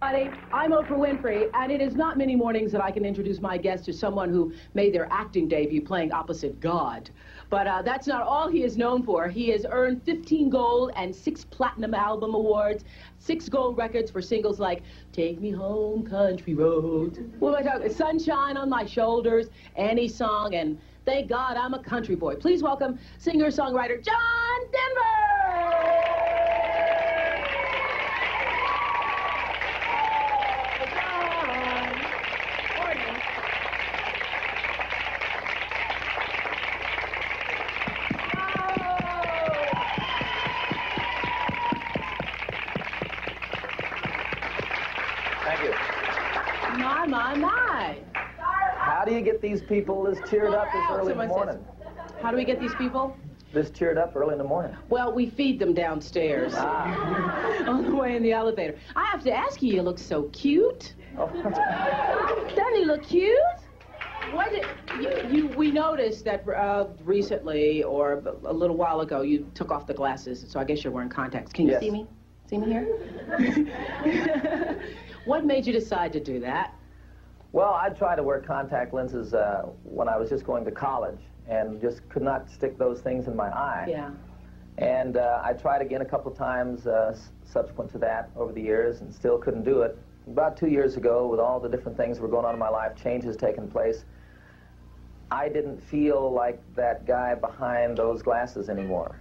I'm Oprah Winfrey, and it is not many mornings that I can introduce my guest to someone who made their acting debut playing opposite God. But that's not all he is known for. He has earned 15 gold and 6 platinum album awards, 6 gold records for singles like Take Me Home, Country Road, what am I talking? Sunshine on My Shoulders, Any Song, and Thank God I'm a Country Boy. Please welcome singer-songwriter John Denver! Thank you. My. How do you get these people this cheered up this early in the morning? How do we get these people? This cheered up early in the morning. Well, we feed them downstairs. On the way in the elevator. I have to ask you, you look so cute. Oh. Doesn't he look cute? We noticed that recently, or a little while ago, you took off the glasses, so I guess you're wearing contacts. Can you see me? See me here? What made you decide to do that? Well, I tried to wear contact lenses when I was just going to college, and just could not stick those things in my eye. Yeah. And I tried again a couple of times subsequent to that over the years, and still couldn't do it. About 2 years ago, with all the different things that were going on in my life, changes taking place, I didn't feel like that guy behind those glasses anymore.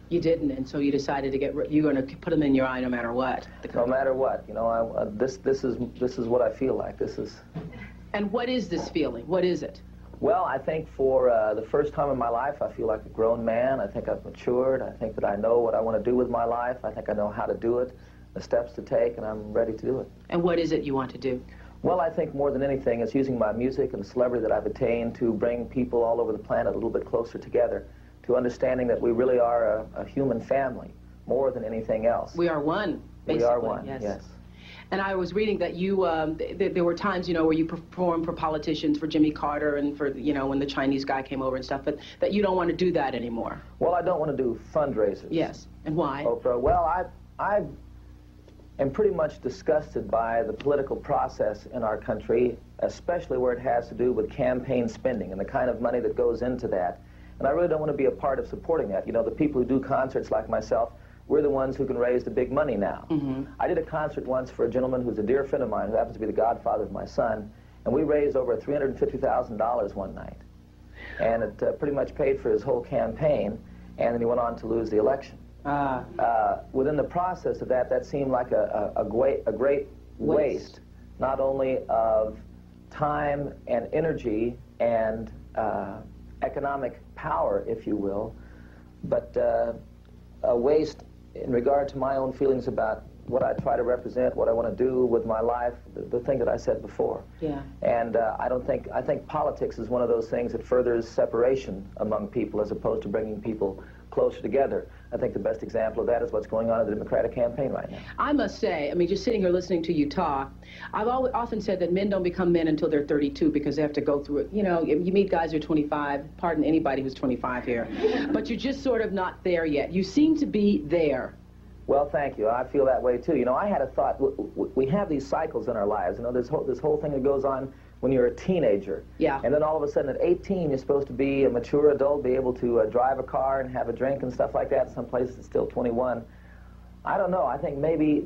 You didn't, and so you decided to you're going to put them in your eye no matter what. No matter what, you know. This is what I feel like. This is. And what is this feeling? What is it? Well, I think for the first time in my life, I feel like a grown man. I think I've matured. I think that I know what I want to do with my life. I think I know how to do it, the steps to take, and I'm ready to do it. And what is it you want to do? Well, I think more than anything, it's using my music and the celebrity that I've attained to bring people all over the planet a little bit closer together, to understanding that we really are a human family, more than anything else. We are one, basically. We are one, yes. And I was reading that you, there were times, you know, where you performed for politicians, for Jimmy Carter, and for, you know, when the Chinese guy came over and stuff, but that you don't want to do that anymore. Well, I don't want to do fundraisers. Yes, and why? Oprah, well, I am pretty much disgusted by the political process in our country, especially where it has to do with campaign spending and the kind of money that goes into that. And I really don't want to be a part of supporting that. You know, the people who do concerts like myself, we're the ones who can raise the big money now. Mm-hmm. I did a concert once for a gentleman who's a dear friend of mine, who happens to be the godfather of my son, and we raised over $350,000 one night. And it pretty much paid for his whole campaign, and then he went on to lose the election. Within the process of that, that seemed like a great waste, not only of time and energy and economic power, if you will, but a waste in regard to my own feelings about what I try to represent, what I want to do with my life, the thing that I said before. Yeah. And I think politics is one of those things that furthers separation among people as opposed to bringing people closer together. I think the best example of that is what's going on in the Democratic campaign right now. I must say, I mean, just sitting here listening to you talk, I've often said that men don't become men until they're 32 because they have to go through it. You know, you meet guys who are 25, pardon anybody who's 25 here, but you're just sort of not there yet. You seem to be there. Well, thank you. I feel that way, too. You know, I had a thought. We have these cycles in our lives. You know, this whole thing that goes on when you're a teenager. Yeah. And then all of a sudden at 18, you're supposed to be a mature adult, be able to drive a car and have a drink and stuff like that. In some places it's still 21. I don't know. I think maybe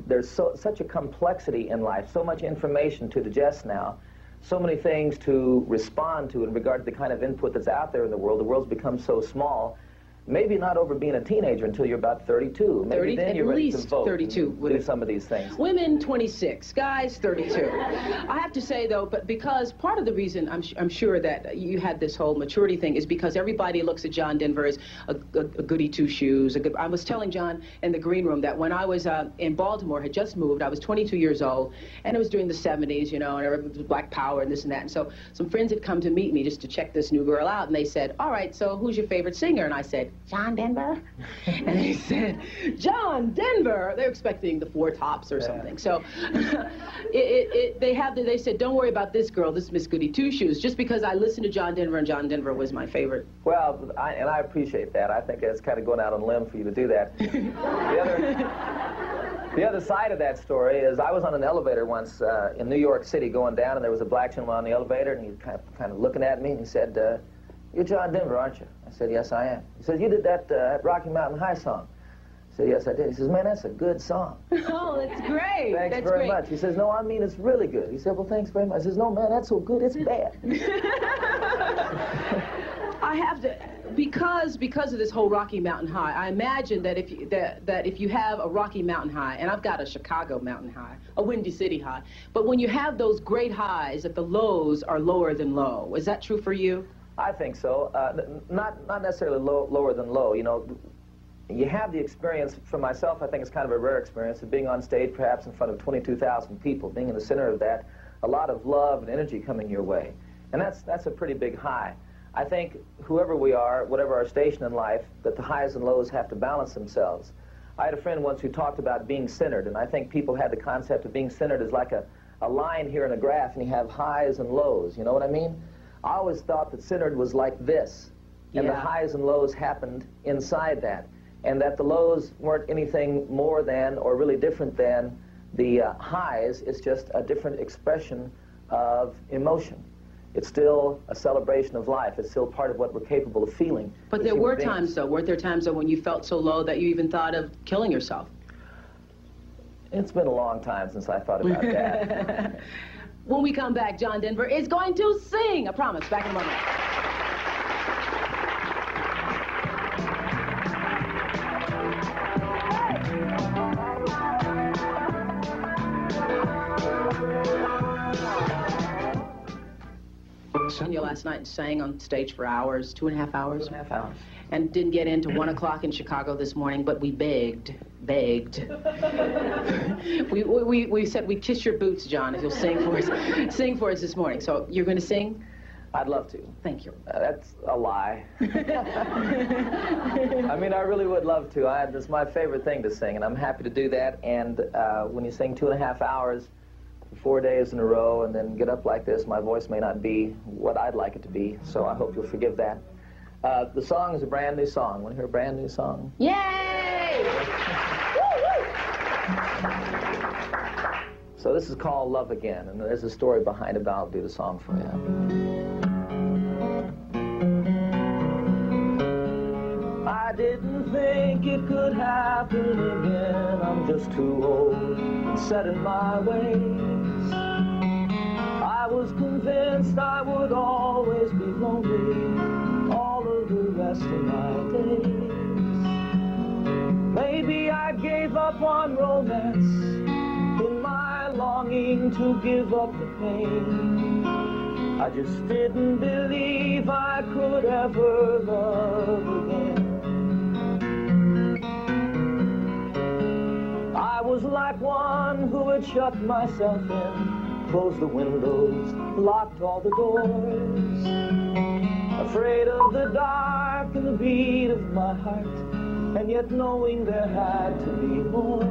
there's such a complexity in life, so much information to digest now, so many things to respond to in regard to the kind of input that's out there in the world. The world's become so small. Maybe not over being a teenager until you're about 32. Maybe then you're ready to vote 32 and do some of these things. Women, 26. Guys, 32. I have to say, though, but because part of the reason I'm sure that you had this whole maturity thing is because everybody looks at John Denver as a goody two-shoes. I was telling John in the green room that when I was in Baltimore, had just moved, I was 22 years old, and it was during the 70s, you know, and it was Black Power and this and that. And so some friends had come to meet me just to check this new girl out, and they said, all right, so who's your favorite singer? And I said, John Denver? And they said, John Denver! They're expecting the Four Tops or something. So they said, don't worry about this girl, this Miss Goody Two-Shoes, just because I listened to John Denver and John Denver was my favorite. Well, I appreciate that. I think it's kind of going out on a limb for you to do that. The other side of that story is I was on an elevator once in New York City going down, and there was a black gentleman on the elevator, and he was kind of looking at me, and he said, "You're John Denver, aren't you?" I said, "Yes, I am." He said, "You did that Rocky Mountain High song." I said, "Yes, I did." He says, "Man, that's a good song." Oh, that's great. Thanks that's very great. much. He says, "No, I mean, it's really good." He said, "Well, thanks very much." I says, "No, man, that's so good, it's bad." I have to, because of this whole Rocky Mountain High, I imagine that if you have a Rocky Mountain High, and I've got a Chicago Mountain High, a Windy City High, but when you have those great highs, that the lows are lower than low. Is that true for you? I think so. Not necessarily lower than low. You know, you have the experience, for myself, I think it's kind of a rare experience of being on stage, perhaps in front of 22,000 people, being in the center of that, a lot of love and energy coming your way. And that's a pretty big high. I think whoever we are, whatever our station in life, that the highs and lows have to balance themselves. I had a friend once who talked about being centered, and I think people had the concept of being centered as like a line here in a graph, and you have highs and lows, you know what I mean? I always thought that centered was like this, and the highs and lows happened inside that, and that the lows weren't anything more than or really different than the highs. It's just a different expression of emotion. It's still a celebration of life. It's still part of what we're capable of feeling. But there were times, though, weren't there times, though, when you felt so low that you even thought of killing yourself? It's been a long time since I thought about that. When we come back, John Denver is going to sing. I promise. Back in a moment. You last night and sang on stage for hours, 2.5 hours. 2.5 hours. And didn't get into 1 o'clock in Chicago this morning, but we begged. we said we'd kiss your boots, John, if you'll sing for us this morning. So you're going to sing? I'd love to. Thank you. That's a lie. I mean, I really would love to. It's my favorite thing to sing, and I'm happy to do that. And when you sing 2.5 hours, 4 days in a row, and then get up like this, my voice may not be what I'd like it to be, so I hope you'll forgive that. The song is a brand new song. Want to hear a brand new song? Yay! So this is called Love Again, and there's a story behind it, but I'll do the song for you. I didn't think it could happen again. I'm just too old and set in my ways. I was convinced I would always be lonely all of the rest of my days. Maybe I gave up on romance in my longing to give up the pain. I just didn't believe I could ever love again. I was like one who had shut myself in, closed the windows, locked all the doors, afraid of the dark and the beat of my heart, and yet knowing there had to be more.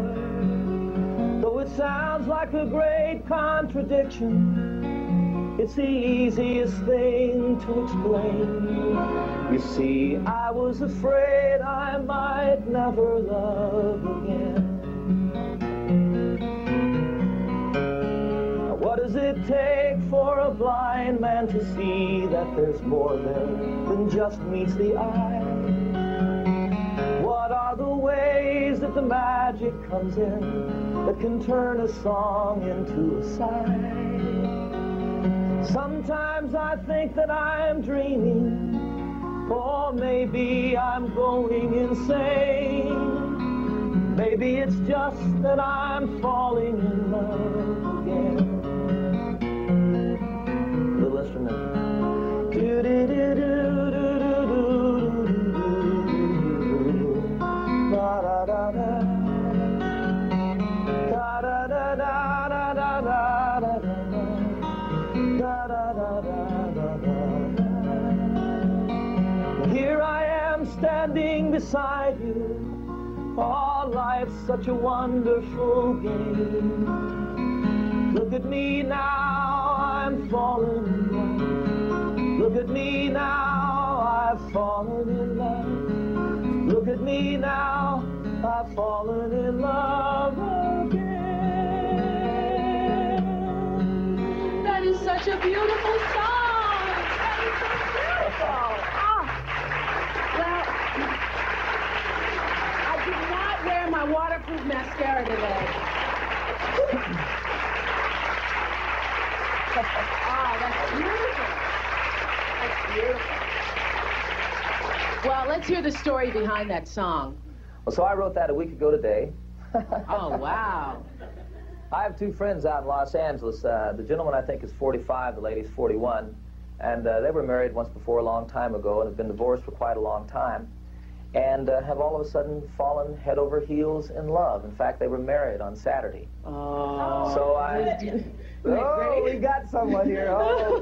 Though it sounds like a great contradiction, it's the easiest thing to explain. You see, I was afraid I might never love again. What does it take for a blind man to see that there's more there than just meets the eye? What are the ways that the magic comes in that can turn a song into a sigh? Sometimes I think that I'm dreaming, or maybe I'm going insane. Maybe it's just that I'm falling in love again. Little instrument. Here I am standing beside you. Oh, life's such a wonderful game. Look at me now, I'm falling in love. Look at me now, I've fallen in love. Look at me now, I've fallen in love. fireproof mascara today. Oh, that's beautiful. That's beautiful. Well, let's hear the story behind that song. Well, so I wrote that a week ago today. Oh, wow. I have two friends out in Los Angeles. The gentleman, I think, is 45, the lady's 41. And they were married once before a long time ago and have been divorced for quite a long time. And have all of a sudden fallen head over heels in love. In fact, they were married on Saturday. Oh. So we got someone here. Oh,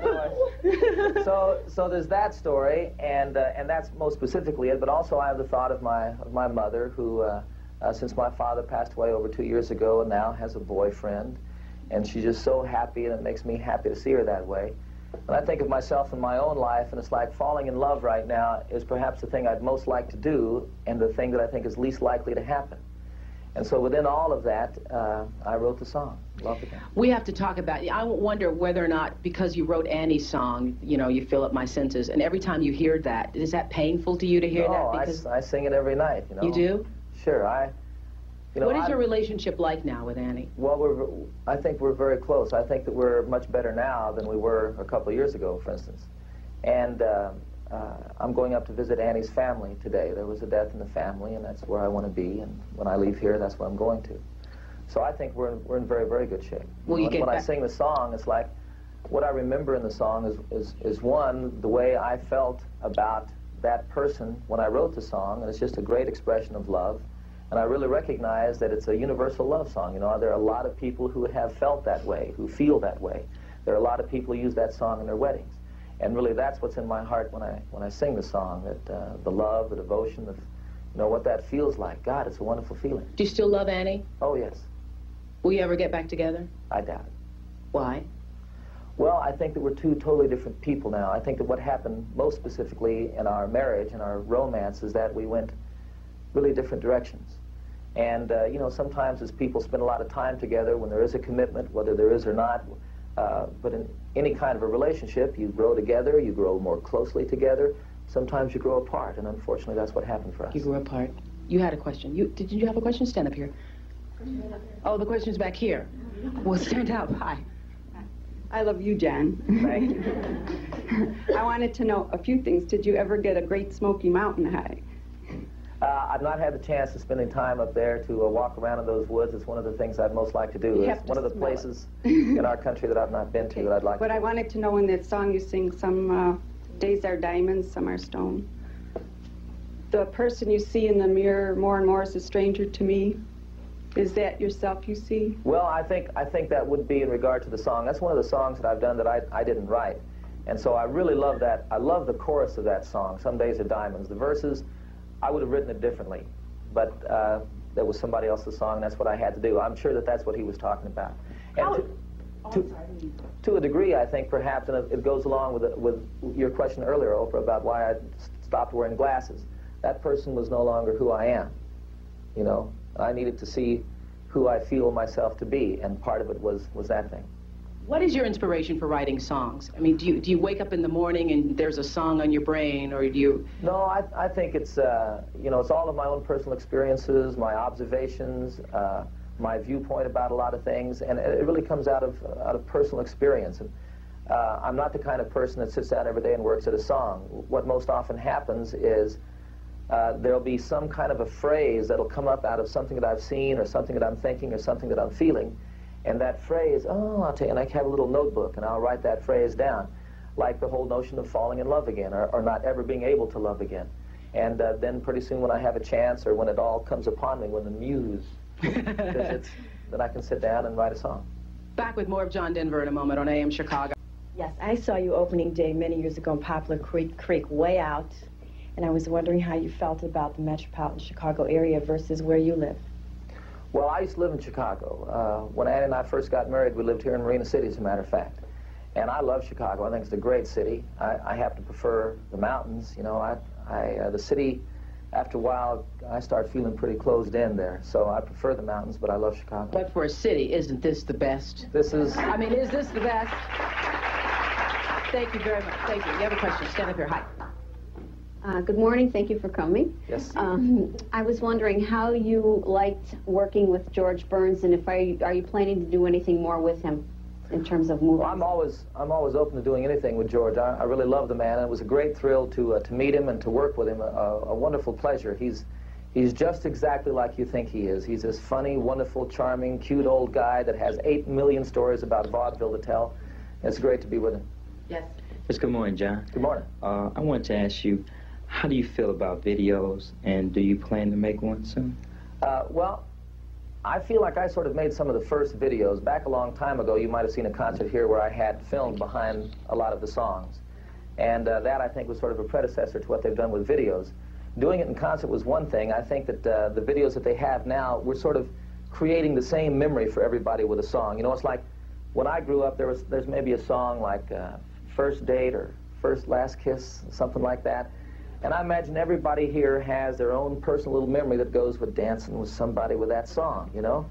boy. So there's that story, and that's most specifically it. But also I have the thought of my mother, who, since my father passed away over 2 years ago, now has a boyfriend. And she's just so happy, and it makes me happy to see her that way. And I think of myself in my own life, and it's like falling in love right now is perhaps the thing I'd most like to do, and the thing that I think is least likely to happen. And so within all of that, I wrote the song, Love Again. We have to talk about, I wonder whether or not, because you wrote Annie's song, you know, you fill up my senses, and every time you hear that, is that painful to you to hear that? Because I sing it every night, you know. You do? Sure, what is your relationship like now with Annie? Well, I think we're very close. I think that we're much better now than we were a couple of years ago, for instance. And I'm going up to visit Annie's family today. There was a death in the family, and that's where I want to be. And when I leave here, that's where I'm going to. So I think we're in very, very good shape. When I sing the song, it's like what I remember in the song is one, the way I felt about that person when I wrote the song, and it's just a great expression of love. And I really recognize that it's a universal love song. You know, there are a lot of people who have felt that way, who feel that way. There are a lot of people who use that song in their weddings. And really that's what's in my heart when I sing the song, that the love, the devotion, what that feels like. God, it's a wonderful feeling. Do you still love Annie? Oh, yes. Will you ever get back together? I doubt it. Why? Well, I think that we're two totally different people now. I think that what happened most specifically in our marriage and our romance is that we went really different directions. And, sometimes as people spend a lot of time together, when there is a commitment, whether there is or not, but in any kind of a relationship, you grow together, you grow more closely together. Sometimes you grow apart, and unfortunately that's what happened for us. You grew apart. You had a question. Did you have a question? Stand up here. Oh, the question's back here. Well, stand up. Hi. I love you, Jan. Thank you. I wanted to know a few things. Did you ever get a Great Smoky Mountain high? I've not had the chance of spending time up there to walk around in those woods. It's one of the things I'd most like to do. It's one of the places in our country that I've not been to that I'd like to. But I wanted to know, in that song you sing, some days are diamonds, some are stone. The person you see in the mirror more and more is a stranger to me. Is that yourself you see? Well, I think that would be in regard to the song. That's one of the songs that I've done that I didn't write. And so I really love that. I love the chorus of that song, Some Days Are Diamonds. The verses, I would have written it differently, but that was somebody else's song, and that's what I had to do. I'm sure that that's what he was talking about. And to a degree, I think, perhaps, and it goes along with your question earlier, Oprah, about why I stopped wearing glasses. That person was no longer who I am. You know, I needed to see who I feel myself to be, and part of it was that thing. What is your inspiration for writing songs? I mean, do you wake up in the morning and there's a song on your brain, or do you... No, I think it's, it's all of my own personal experiences, my observations, my viewpoint about a lot of things, and it really comes out of personal experience. And I'm not the kind of person that sits down every day and works at a song. What most often happens is there'll be some kind of a phrase that'll come up out of something that I've seen, or something that I'm thinking, or something that I'm feeling. And that phrase, I'll tell you, and I have a little notebook, and I'll write that phrase down, like the whole notion of falling in love again, or not ever being able to love again. And then pretty soon when I have a chance, or when it all comes upon me, when the muse visits, then I can sit down and write a song. Back with more of John Denver in a moment on AM Chicago. Yes, I saw you opening day many years ago in Poplar Creek, way out, and I was wondering how you felt about the metropolitan Chicago area versus where you live. Well, I used to live in Chicago. When Annie and I first got married, we lived here in Marina City, as a matter of fact. And I love Chicago. I think it's a great city. I happen to prefer the mountains. You know, the city, after a while, I start feeling pretty closed in there. So I prefer the mountains, but I love Chicago. But for a city, isn't this the best? This is... I mean, is this the best? Thank you very much. Thank you. You have a question? Stand up here. Hi. Good morning. Thank you for coming. Yes. I was wondering how you liked working with George Burns, and if are you planning to do anything more with him in terms of movies? Well, I'm always open to doing anything with George. I really love the man, and it was a great thrill to meet him and to work with him. A wonderful pleasure. He's just exactly like you think he is. He's this funny, wonderful, charming, cute old guy that has 8 million stories about vaudeville to tell. It's great to be with him. Yes. Yes, good morning, John. Good morning. I wanted to ask you, how do you feel about videos, and do you plan to make one soon? Well, I feel like I sort of made some of the first videos. Back a long time ago, you might have seen a concert here where I had filmed behind a lot of the songs. And that, I think, was sort of a predecessor to what they've done with videos. Doing it in concert was one thing. I think that the videos that they have now, we're sort of creating the same memory for everybody with a song. You know, it's like when I grew up, there's maybe a song like First Date or First Last Kiss, something like that. And I imagine everybody here has their own personal little memory that goes with dancing with somebody with that song, you know?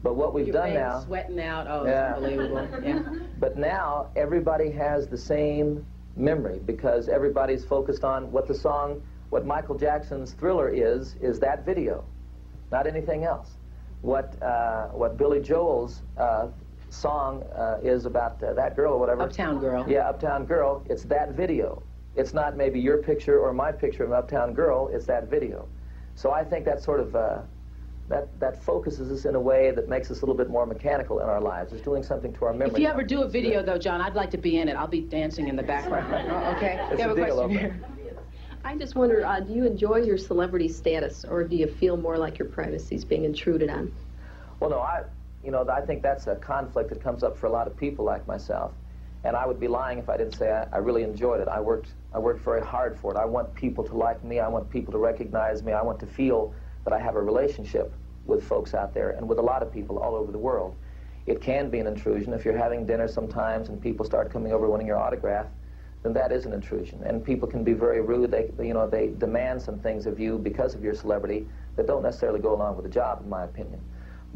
But what we've done now... sweating out, oh, yeah. It's unbelievable. Yeah. But now, everybody has the same memory because everybody's focused on what the song, what Michael Jackson's Thriller is that video, not anything else. What Billy Joel's song is about that girl or whatever. Uptown Girl. Yeah, Uptown Girl, it's that video. It's not maybe your picture or my picture of Uptown Girl, it's that video. So I think that sort of, that focuses us in a way that makes us a little bit more mechanical in our lives. It's doing something to our memory. If you ever do a video, though, John, I'd like to be in it. I'll be dancing in the background. Okay? It's You have a a deal, question okay. here. I just wonder, do you enjoy your celebrity status, or do you feel more like your privacy is being intruded on? Well, no, I think that's a conflict that comes up for a lot of people like myself. And I would be lying if I didn't say I really enjoyed it. I worked very hard for it. I want people to like me. I want people to recognize me. I want to feel that I have a relationship with folks out there and with a lot of people all over the world. It can be an intrusion. If you're having dinner sometimes and people start coming over wanting your autograph, then that is an intrusion. And people can be very rude. They demand some things of you because of your celebrity that don't necessarily go along with the job, in my opinion.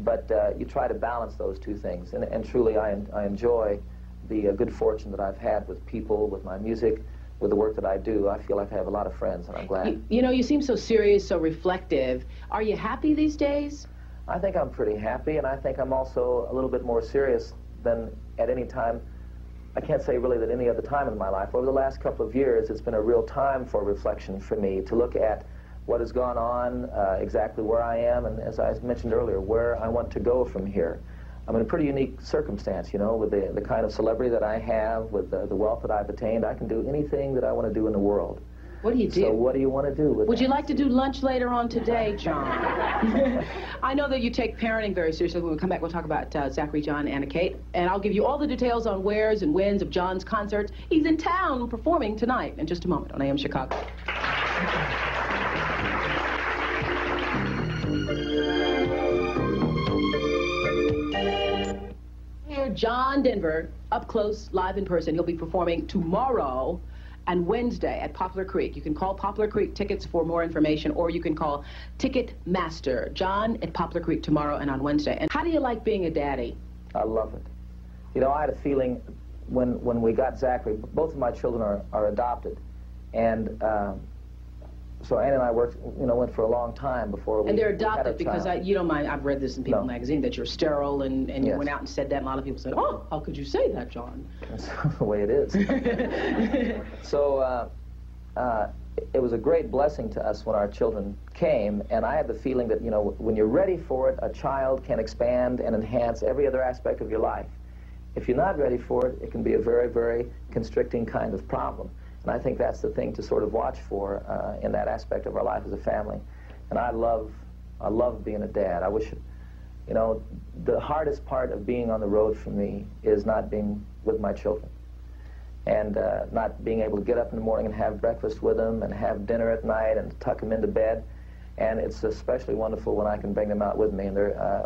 But you try to balance those two things. And truly, I enjoy the good fortune that I've had with people, with my music, with the work that I do. I feel like I have a lot of friends, and I'm glad. You know, you seem so serious, so reflective. Are you happy these days? I think I'm pretty happy, and I think I'm also a little bit more serious than at any time. I can't say really that any other time in my life. Over the last couple of years, it's been a real time for reflection for me, to look at what has gone on, exactly where I am, and as I mentioned earlier, where I want to go from here. I'm in a pretty unique circumstance, you know, with the kind of celebrity that I have, with the wealth that I've attained. I can do anything that I want to do in the world. What do you do? So what do you want to do with Would that? you like to do lunch later on today, John? I know that you take parenting very seriously. When we come back, we'll talk about Zachary, John, and Anna Kate. And I'll give you all the details on wheres and whens of John's concerts. He's in town performing tonight in just a moment on AM Chicago. John Denver, up close, live in person. He'll be performing tomorrow and Wednesday at Poplar Creek. You can call Poplar Creek Tickets for more information, or you can call Ticketmaster. John at Poplar Creek tomorrow and on Wednesday. And how do you like being a daddy? I love it. You know, I had a feeling when we got Zachary, both of my children are adopted. And so Ann and I went for a long time before we And they're had a adopted because, child. you don't mind, I've read this in People No. magazine, that you're sterile, and you Yes. went out and said that, and a lot of people said, oh, how could you say that, John? That's the way it is. So it was a great blessing to us when our children came, and I had the feeling that, you know, when you're ready for it, a child can expand and enhance every other aspect of your life. If you're not ready for it, it can be a very, very constricting kind of problem. And I think that's the thing to sort of watch for in that aspect of our life as a family. And I love being a dad. I wish, you know, the hardest part of being on the road for me is not being with my children. And not being able to get up in the morning and have breakfast with them and have dinner at night and tuck them into bed. And it's especially wonderful when I can bring them out with me. And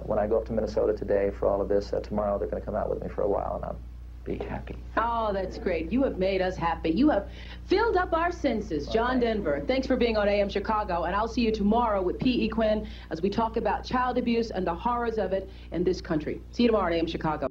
when I go up to Minnesota today for all of this, tomorrow they're going to come out with me for a while, and I'll be happy. Oh, that's great. You have made us happy. You have filled up our senses. John Denver, thanks for being on AM Chicago, and I'll see you tomorrow with P.E. Quinn as we talk about child abuse and the horrors of it in this country. See you tomorrow on AM Chicago.